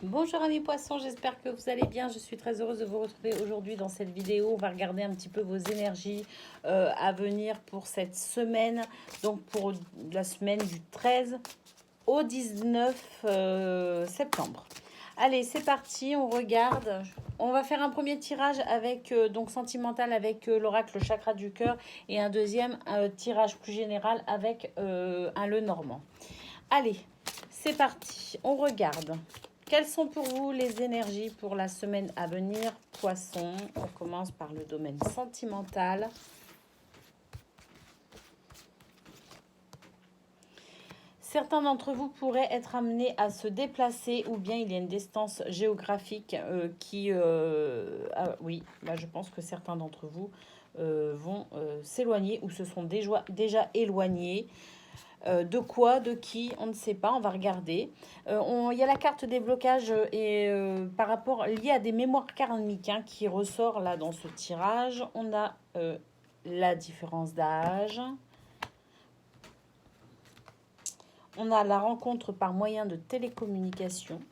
Bonjour amis poissons, j'espère que vous allez bien. Je suis très heureuse de vous retrouver aujourd'hui dans cette vidéo. On va regarder un petit peu vos énergies à venir pour cette semaine. Donc pour la semaine du 13 au 19 septembre. Allez, c'est parti, on regarde. On va faire un premier tirage avec donc sentimental avec l'oracle chakra du cœur et un deuxième tirage plus général avec un le normand. Allez, c'est parti, on regarde. Quelles sont pour vous les énergies pour la semaine à venir, Poisson? On commence par le domaine sentimental. Certains d'entre vous pourraient être amenés à se déplacer ou bien il y a une distance géographique oui, là je pense que certains d'entre vous vont s'éloigner ou se sont déjà éloignés. De quoi, de qui, on ne sait pas, on va regarder. Il y a la carte des blocages et par rapport lié à des mémoires karmiques qui ressort là dans ce tirage. On a la différence d'âge. On a la rencontre par moyen de télécommunication.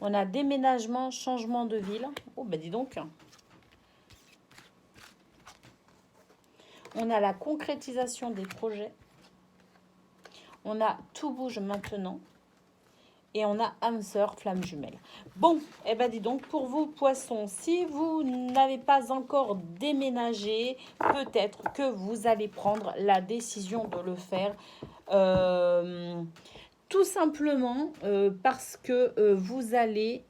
On a déménagement, changement de ville. Oh, bah dis donc. On a la concrétisation des projets. On a tout bouge maintenant. Et on a âme sœur, flamme jumelle. Bon, et ben dis donc, pour vous, poissons, si vous n'avez pas encore déménagé, peut-être que vous allez prendre la décision de le faire. Tout simplement parce que vous allez...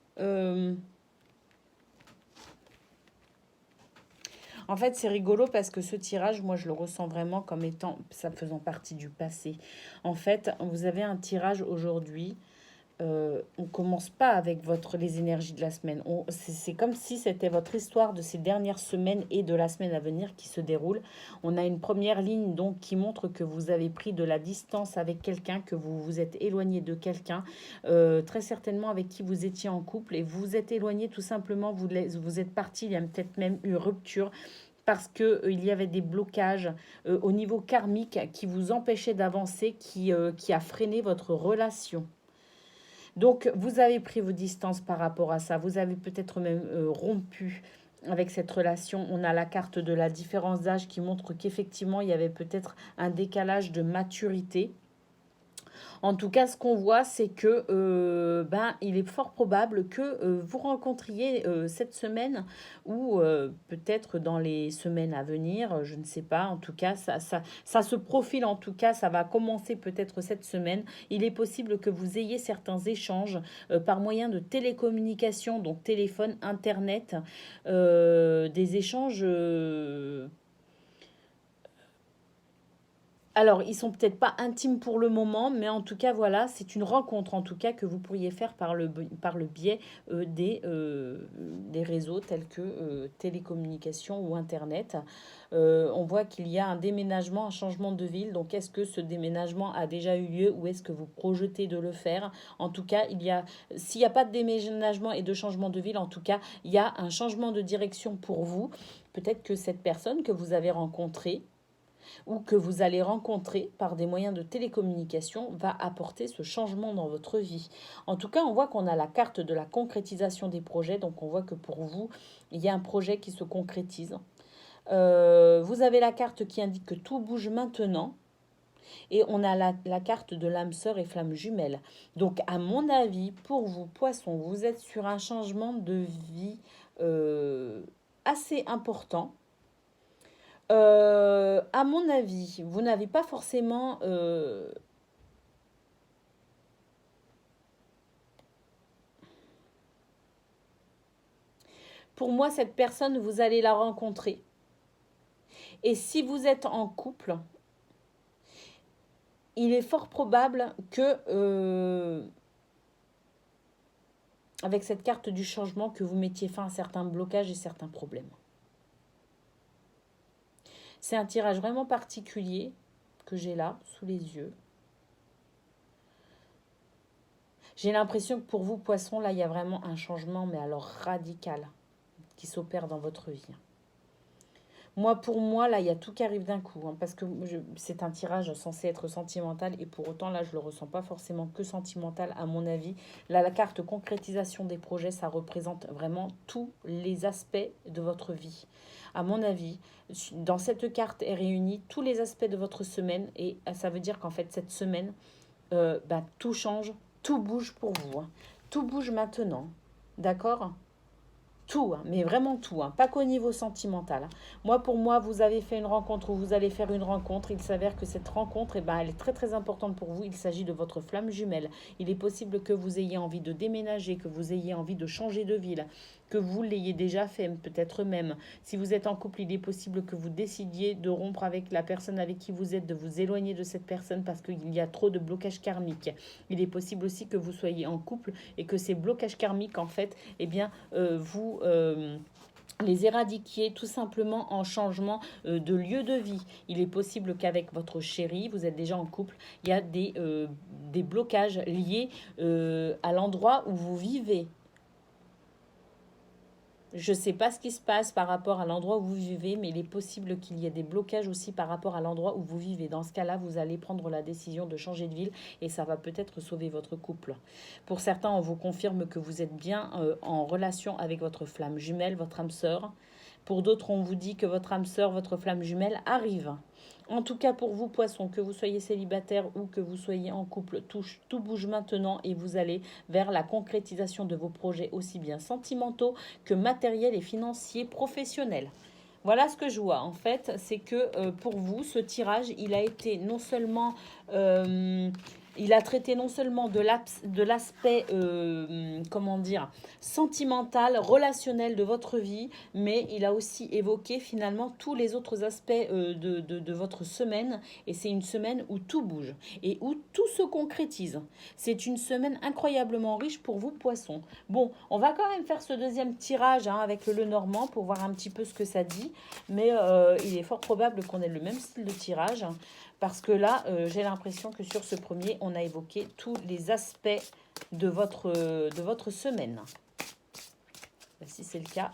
En fait, c'est rigolo parce que ce tirage, moi, je le ressens vraiment comme étant, ça faisant partie du passé. En fait, vous avez un tirage aujourd'hui. On commence pas avec les énergies de la semaine. C'est comme si c'était votre histoire de ces dernières semaines et de la semaine à venir qui se déroule. On a une première ligne donc qui montre que vous avez pris de la distance avec quelqu'un, que vous vous êtes éloigné de quelqu'un, très certainement avec qui vous étiez en couple et vous vous êtes éloigné tout simplement. Vous êtes parti, il y a peut-être même eu rupture parce que il y avait des blocages au niveau karmique qui vous empêchaient d'avancer, qui a freiné votre relation. Donc, vous avez pris vos distances par rapport à ça. Vous avez peut-être même rompu avec cette relation. On a la carte de la différence d'âge qui montre qu'effectivement, il y avait peut-être un décalage de maturité. En tout cas, ce qu'on voit, c'est que il est fort probable que vous rencontriez cette semaine ou peut-être dans les semaines à venir, je ne sais pas. En tout cas, ça se profile. En tout cas, ça va commencer peut-être cette semaine. Il est possible que vous ayez certains échanges par moyen de télécommunication, donc téléphone, internet, des échanges. Alors, ils sont peut-être pas intimes pour le moment, mais en tout cas, voilà, c'est une rencontre en tout cas que vous pourriez faire par le biais des réseaux tels que télécommunications ou Internet. On voit qu'il y a un déménagement, un changement de ville. Donc, est-ce que ce déménagement a déjà eu lieu ou est-ce que vous projetez de le faire? En tout cas, s'il n'y a pas de déménagement et de changement de ville, en tout cas, il y a un changement de direction pour vous. Peut-être que cette personne que vous avez rencontrée ou que vous allez rencontrer par des moyens de télécommunication va apporter ce changement dans votre vie. En tout cas, on voit qu'on a la carte de la concrétisation des projets, donc on voit que pour vous, il y a un projet qui se concrétise. Vous avez la carte qui indique que tout bouge maintenant. Et on a la carte de l'âme sœur et flamme jumelle. Donc, à mon avis, pour vous, poissons, vous êtes sur un changement de vie assez important. À mon avis, vous n'avez pas forcément... Pour moi, cette personne, vous allez la rencontrer. Et si vous êtes en couple, il est fort probable que, avec cette carte du changement, que vous mettiez fin à certains blocages et certains problèmes. C'est un tirage vraiment particulier que j'ai là, sous les yeux. J'ai l'impression que pour vous, poissons, là, il y a vraiment un changement, mais alors radical, qui s'opère dans votre vie. Moi, pour moi, là, il y a tout qui arrive d'un coup, hein, parce que c'est un tirage censé être sentimental, et pour autant, là, je le ressens pas forcément que sentimental, à mon avis. Là, la carte concrétisation des projets, ça représente vraiment tous les aspects de votre vie. À mon avis, dans cette carte est réunis tous les aspects de votre semaine, et ça veut dire qu'en fait, cette semaine, bah, tout change, tout bouge pour vous, hein. Tout bouge maintenant, d'accord? Tout, hein, mais vraiment tout, hein, pas qu'au niveau sentimental, hein. Moi, pour moi, vous avez fait une rencontre ou vous allez faire une rencontre. Il s'avère que cette rencontre, eh ben, elle est très très importante pour vous. Il s'agit de votre flamme jumelle. Il est possible que vous ayez envie de déménager, que vous ayez envie de changer de ville, que vous l'ayez déjà fait, peut-être même. Si vous êtes en couple, il est possible que vous décidiez de rompre avec la personne avec qui vous êtes, de vous éloigner de cette personne parce qu'il y a trop de blocages karmiques. Il est possible aussi que vous soyez en couple et que ces blocages karmiques, en fait, eh bien, vous les éradiquiez tout simplement en changement de lieu de vie. Il est possible qu'avec votre chéri, vous êtes déjà en couple, il y a des blocages liés à l'endroit où vous vivez. Je ne sais pas ce qui se passe par rapport à l'endroit où vous vivez, mais il est possible qu'il y ait des blocages aussi par rapport à l'endroit où vous vivez. Dans ce cas-là, vous allez prendre la décision de changer de ville et ça va peut-être sauver votre couple. Pour certains, on vous confirme que vous êtes bien en relation avec votre flamme jumelle, votre âme sœur. Pour d'autres, on vous dit que votre âme sœur, votre flamme jumelle arrive. En tout cas, pour vous, poissons, que vous soyez célibataire ou que vous soyez en couple, tout bouge maintenant et vous allez vers la concrétisation de vos projets aussi bien sentimentaux que matériels et financiers professionnels. Voilà ce que je vois. En fait, c'est que pour vous, ce tirage, il a été non seulement... il a traité non seulement de l'aspect, comment dire, sentimental, relationnel de votre vie, mais il a aussi évoqué finalement tous les autres aspects de votre semaine. Et c'est une semaine où tout bouge et où tout se concrétise. C'est une semaine incroyablement riche pour vous, poissons. Bon, on va quand même faire ce deuxième tirage hein, avec le Normand pour voir un petit peu ce que ça dit. Mais il est fort probable qu'on ait le même style de tirage. Parce que là, j'ai l'impression que sur ce premier, on a évoqué tous les aspects de votre semaine. Si c'est le cas,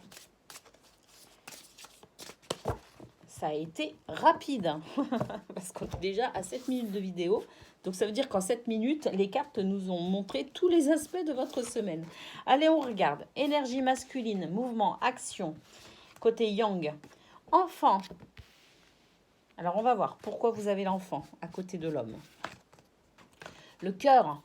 ça a été rapide. Parce qu'on est déjà à 7 minutes de vidéo. Donc ça veut dire qu'en 7 minutes, les cartes nous ont montré tous les aspects de votre semaine. Allez, on regarde. Énergie masculine, mouvement, action. Côté yang. Enfant. Alors on va voir pourquoi vous avez l'enfant à côté de l'homme. Le cœur.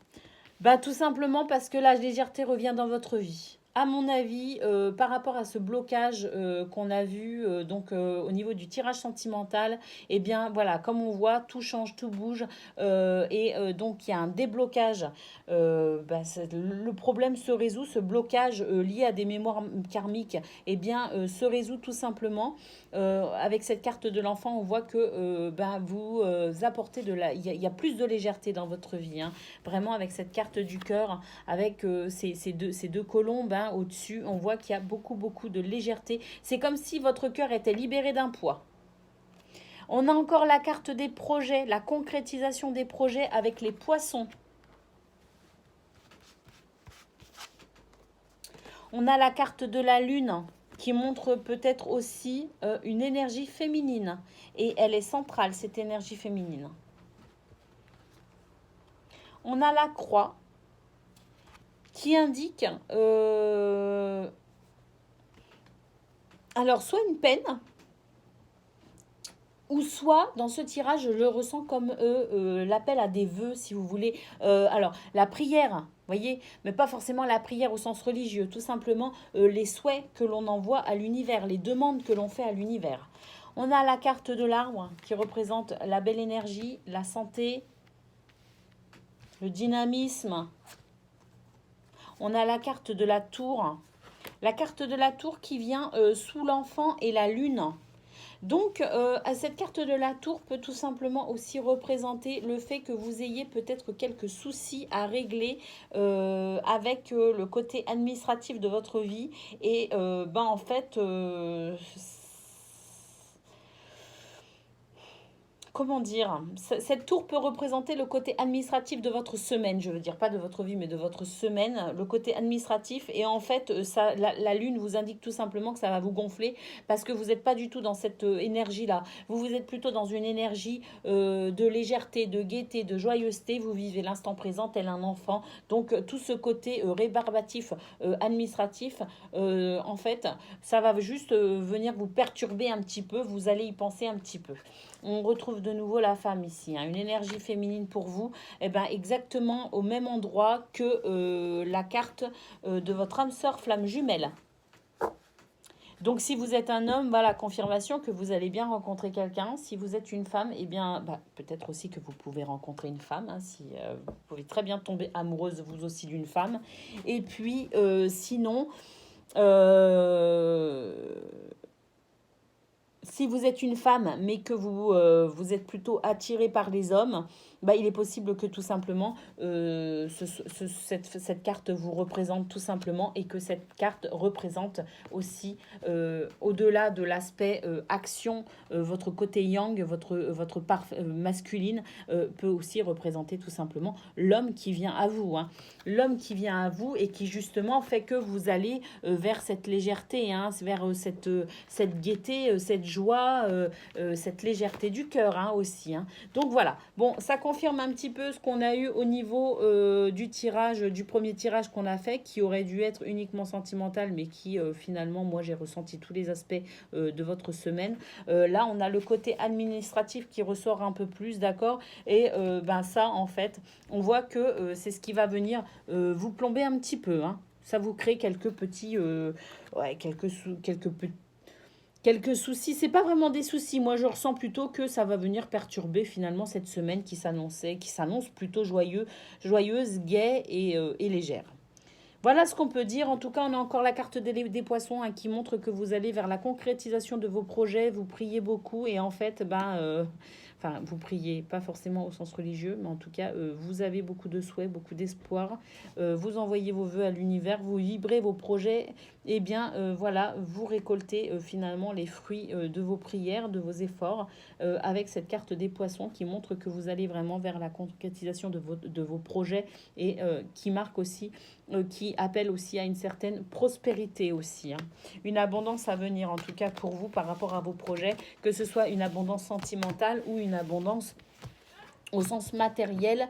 Bah, tout simplement parce que la légèreté revient dans votre vie. À mon avis, par rapport à ce blocage qu'on a vu au niveau du tirage sentimental, eh bien voilà, comme on voit, tout change, tout bouge donc il y a un déblocage. Le problème se résout, ce blocage lié à des mémoires karmiques, eh bien se résout tout simplement. Avec cette carte de l'enfant, on voit que vous apportez il y a plus de légèreté dans votre vie, hein. Vraiment avec cette carte du cœur, avec ces deux colombes hein, au-dessus, on voit qu'il y a beaucoup de légèreté. C'est comme si votre cœur était libéré d'un poids. On a encore la carte des projets, la concrétisation des projets avec les poissons. On a la carte de la lune qui montre peut-être aussi une énergie féminine. Et elle est centrale, cette énergie féminine. On a la croix qui indique alors soit une peine, ou soit dans ce tirage je le ressens comme l'appel à des vœux si vous voulez. Alors la prière, voyez, mais pas forcément la prière au sens religieux, tout simplement les souhaits que l'on envoie à l'univers, les demandes que l'on fait à l'univers. On a la carte de l'arbre qui représente la belle énergie, la santé, le dynamisme. On a la carte de la tour. La carte de la tour qui vient sous l'enfant et la lune. Donc, cette carte de la tour peut tout simplement aussi représenter le fait que vous ayez peut-être quelques soucis à régler avec le côté administratif de votre vie. Et en fait, comment dire, cette tour peut représenter le côté administratif de votre semaine, je veux dire, pas de votre vie, mais de votre semaine, le côté administratif. Et en fait, la lune vous indique tout simplement que ça va vous gonfler parce que vous n'êtes pas du tout dans cette énergie-là. Vous êtes plutôt dans une énergie de légèreté, de gaieté, de joyeuseté. Vous vivez l'instant présent tel un enfant. Donc, tout ce côté rébarbatif, administratif, en fait, ça va juste venir vous perturber un petit peu. Vous allez y penser un petit peu. On retrouve de nouveau la femme ici, hein, une énergie féminine pour vous, et ben exactement au même endroit que la carte de votre âme sœur flamme jumelle. Donc si vous êtes un homme, voilà, confirmation que vous allez bien rencontrer quelqu'un. Si vous êtes une femme, eh bien, peut-être aussi que vous pouvez rencontrer une femme, hein, si vous pouvez très bien tomber amoureuse vous aussi d'une femme. Et puis sinon, euh, si vous êtes une femme, mais que vous êtes plutôt attiré par les hommes, il est possible que tout simplement cette carte vous représente tout simplement et que cette carte représente aussi, au-delà de l'aspect action, votre côté yang, votre part masculine peut aussi représenter tout simplement l'homme qui vient à vous. Hein. L'homme qui vient à vous et qui justement fait que vous allez vers cette légèreté, hein, vers cette gaieté, cette joie, cette légèreté du cœur hein, aussi. Hein. Donc voilà, bon, ça confirme un petit peu ce qu'on a eu au niveau du premier tirage qu'on a fait, qui aurait dû être uniquement sentimental, mais qui finalement, moi j'ai ressenti tous les aspects de votre semaine. Là, on a le côté administratif qui ressort un peu plus, d'accord. Et ça, en fait, on voit que c'est ce qui va venir vous plomber un petit peu, hein. Ça vous crée quelques petits, quelques soucis. C'est pas vraiment des soucis. Moi, je ressens plutôt que ça va venir perturber finalement cette semaine qui s'annonce plutôt joyeuse, gaie et légère. Voilà ce qu'on peut dire. En tout cas, on a encore la carte des poissons hein, qui montre que vous allez vers la concrétisation de vos projets. Vous priez beaucoup et en fait, vous priez, pas forcément au sens religieux, mais en tout cas, vous avez beaucoup de souhaits, beaucoup d'espoir. Vous envoyez vos vœux à l'univers, vous vibrez vos projets. Et bien, voilà, vous récoltez finalement les fruits de vos prières, de vos efforts, avec cette carte des poissons qui montre que vous allez vraiment vers la concrétisation de vos projets et qui marque aussi qui appelle aussi à une certaine prospérité aussi. Hein. Une abondance à venir en tout cas pour vous par rapport à vos projets, que ce soit une abondance sentimentale ou une abondance au sens matériel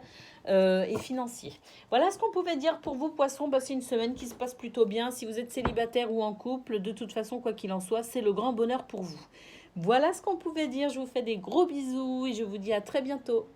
et financier. Voilà ce qu'on pouvait dire pour vous, poissons. C'est une semaine qui se passe plutôt bien. Si vous êtes célibataire ou en couple, de toute façon, quoi qu'il en soit, c'est le grand bonheur pour vous. Voilà ce qu'on pouvait dire. Je vous fais des gros bisous et je vous dis à très bientôt.